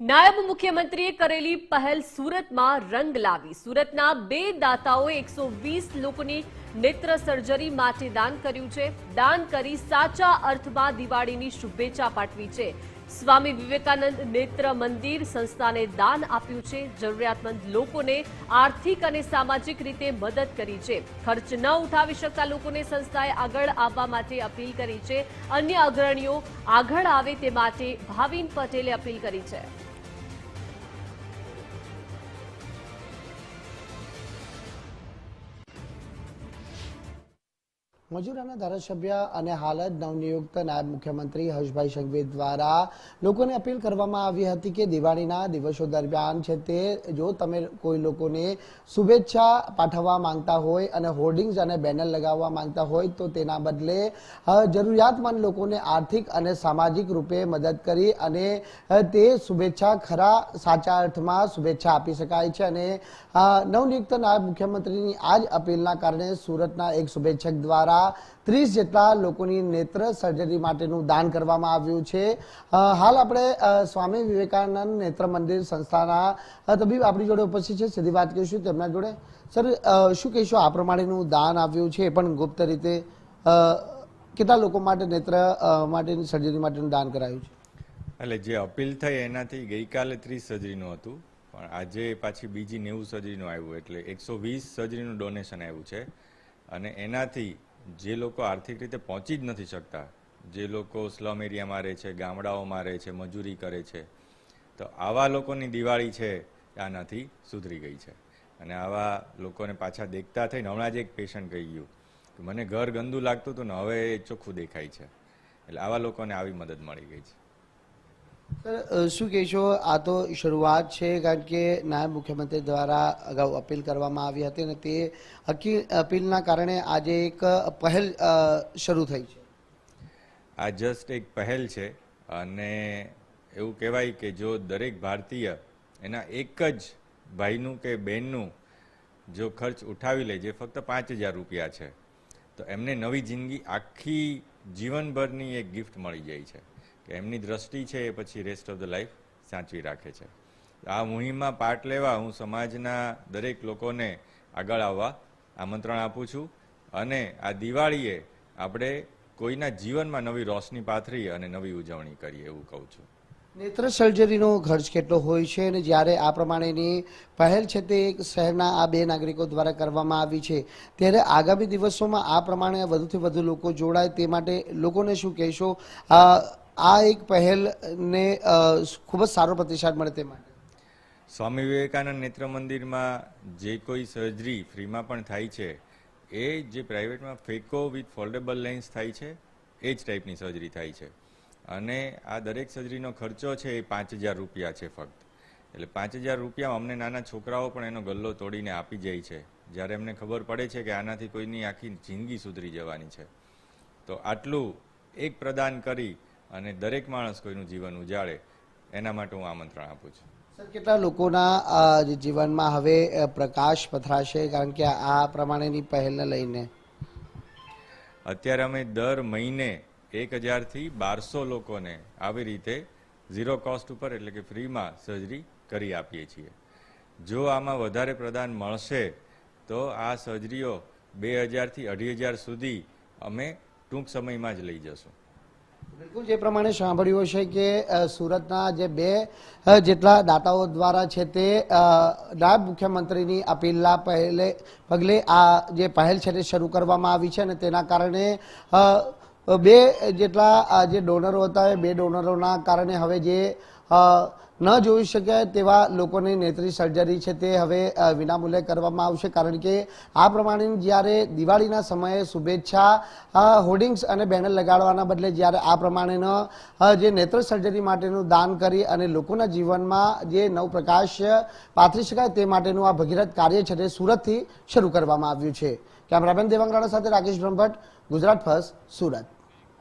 નાયબ મુખ્યમંત્રીએ કરેલી પહેલ સુરતમાં રંગ લાવી। સુરતના બે દાતાઓએ 120 લોકોની નેત્ર સર્જરી માટે દાન કર્યું છે। દાન કરી સાચા અર્થમાં દિવાળીની શુભેચ્છા પાઠવી છે। સ્વામી વિવેકાનંદ નેત્ર મંદિર સંસ્થાને દાન આપ્યું છે। જરૂરિયાતમંદ લોકોને આર્થિક અને સામાજિક રીતે મદદ કરી છે। ખર્ચ ન ઉઠાવી શકતા લોકોને સંસ્થાએ આગળ આવવા માટે અપીલ કરી છે। અન્ય અગ્રણીઓ આગળ આવે તે માટે ભાવિન પટેલે અપીલ કરી છે। મજૂરાના ધારાસભ્ય અને હાલ જ નવનિયુક્ત નાયબ મુખ્યમંત્રી હર્ષભાઈ સંઘવી દ્વારા લોકોને અપીલ કરવામાં આવી હતી કે દિવાળીના દિવસો દરમિયાન છે તે જો તમે કોઈ લોકોને શુભેચ્છા પાઠવવા માંગતા હોય અને હોર્ડિંગ્સ અને બેનર લગાવવા માંગતા હોય તો તેના બદલે જરૂરિયાતમંદ લોકોને આર્થિક અને સામાજિક રૂપે મદદ કરી અને તે શુભેચ્છા ખરા સાચા અર્થમાં શુભેચ્છા આપી શકાય છે। અને નવનિયુક્ત નાયબ મુખ્યમંત્રીની આ જ અપીલના કારણે સુરતના એક શુભેચ્છક દ્વારા 30 જેટલા લોકોની નેત્ર સર્જરી માટેનું દાન કરવામાં આવ્યું છે। હાલ આપણે સ્વામી વિવેકાનંદ નેત્ર મંદિર સંસ્થાના તબીબ આપણી જોડે ઉપસ્થિત છે, સીધી વાત કરીશું તેમના જોડે। સર, શું કહીશું, આ પ્રમાણેનું દાન આવ્યું છે એ પણ ગુપ્ત રીતે કેટલા લોકો માટે નેત્ર માટેની સર્જરી માટેનું દાન કરાયું છે? એટલે જે અપીલ થઈ એનાથી ગઈકાલે 30 સર્જરીનું હતું, પણ આજે પાછી બીજી 90 સર્જરીનું આવ્યું, એટલે 120 સર્જરીનું ડોનેશન આવ્યું છે। અને એનાથી જે લોકો આર્થિક રીતે પહોંચી જ નથી શકતા, જે લોકો સ્લમ એરિયામાં રહે છે, ગામડાઓમાં રહે છે, મજૂરી કરે છે, તો આવા લોકોની દિવાળી છે આનાથી સુધરી ગઈ છે। અને આવા લોકોને પાછા દેખતા થઈને હમણાં જ એક પેશન્ટ કહી ગયું કે મને ઘર ગંદુ લાગતું હતું ને હવે એ ચોખ્ખું દેખાય છે, એટલે આવા લોકોને આવી મદદ મળી ગઈ છે। સર, શું કહેશો, આ તો શરૂઆત છે, કારણ કે નાયબ મુખ્યમંત્રી દ્વારા અગાઉ અપીલ કરવામાં આવી હતી અને તે અપીલના કારણે આજે એક પહેલ શરૂ થઈ છે। આ જસ્ટ એક પહેલ છે અને એવું કહેવાય કે જો દરેક ભારતીય એના એક જ ભાઈનું કે બહેનનું જો ખર્ચ ઉઠાવી લે, જે ફક્ત 5000 રૂપિયા છે, તો એમને નવી જિંદગી આખી જીવનભરની એક ગિફ્ટ મળી જાય છે કે એમની દ્રષ્ટિ છે એ પછી રેસ્ટ ઓફ ધ લાઈફ સાચવી રાખે છે। આ મુહિમમાં પાર્ટ લેવા હું સમાજના દરેક લોકોને આગળ આવવા આમંત્રણ આપું છું અને આ દિવાળીએ આપણે કોઈના જીવનમાં નવી રોશની પાથરી અને નવી ઉજવણી કરીએ એવું કહું છું। નેત્ર સર્જરીનો ખર્ચ કેટલો હોય છે અને જ્યારે આ પ્રમાણેની પહેલ છે તે એક શહેરના આ બે નાગરિકો દ્વારા કરવામાં આવી છે, ત્યારે આગામી દિવસોમાં આ પ્રમાણે વધુથી વધુ લોકો જોડાય તે માટે લોકોને શું કહેશો? આ એક પહેલને ખૂબ જ સારો પ્રતિસાદ મળે તે માટે સ્વામી વિવેકાનંદ નેત્ર મંદિરમાં જે કોઈ સર્જરી ફ્રીમાં પણ થાય છે, એ જે પ્રાઇવેટમાં ફેકો વિથ ફોલ્ડેબલ લેન્સ થાય છે એ જ ટાઈપની સર્જરી થાય છે। અને આ દરેક સર્જરીનો ખર્ચો છે એ 5000 રૂપિયા છે ફક્ત, એટલે 5000 રૂપિયામાં અમને નાના છોકરાઓ પણ એનો ગલ્લો તોડીને આપી જાય છે જ્યારે એમને ખબર પડે છે કે આનાથી કોઈની આખી જિંદગી સુધરી જવાની છે। તો આટલું એક પ્રદાન કરી અને દરેક માણસ કોઈનું જીવન ઉજાડે એના માટે હું આમંત્રણ આપું છું। સર, કેટલા લોકોના જીવનમાં હવે પ્રકાશ પથરાશે, કારણ કે આ પ્રમાણેની પહેલને લઈને? અત્યારે અમે દર મહિને 1000 થી 1200 લોકોને આવી રીતે ઝીરો કોસ્ટ ઉપર એટલે કે ફ્રીમાં સર્જરી કરી આપીએ છીએ। જો આમાં વધારે પ્રદાન મળશે તો આ સર્જરીઓ 2000 થી 2500 સુધી અમે ટૂંક સમયમાં જ લઈ જશું। બિલકુલ, જે પ્રમાણે સાંભળ્યું છે કે સુરતના જે બે જેટલા દાતાઓ દ્વારા છે તે નાયબ મુખ્યમંત્રીની અપીલના પગલે આ જે પહેલ છે તે શરૂ કરવામાં આવી છે અને તેના કારણે બે જેટલા જે ડોનરો હતા એ બે ડોનરોના કારણે હવે જે ન જોઈ શક્યા તેવા લોકોની નેત્રી સર્જરી છે તે હવે વિનામૂલ્યે કરવામાં આવશે, કારણ કે આ પ્રમાણેની જ્યારે દિવાળીના સમયે શુભેચ્છા હોર્ડિંગ્સ અને બેનર લગાડવાના બદલે જ્યારે આ પ્રમાણેનો જે નેત્ર સર્જરી માટેનું દાન કરી અને લોકોના જીવનમાં જે નવપ્રકાશ પાથરી શકાય તે માટેનું આ ભગીરથ કાર્ય છે તે સુરતથી શરૂ કરવામાં આવ્યું છે। કેમેરામેન દેવાંગ રાણા સાથે રાકેશ બ્રહ્મભટ્ટ, ગુજરાત ફર્સ્ટ, સુરત।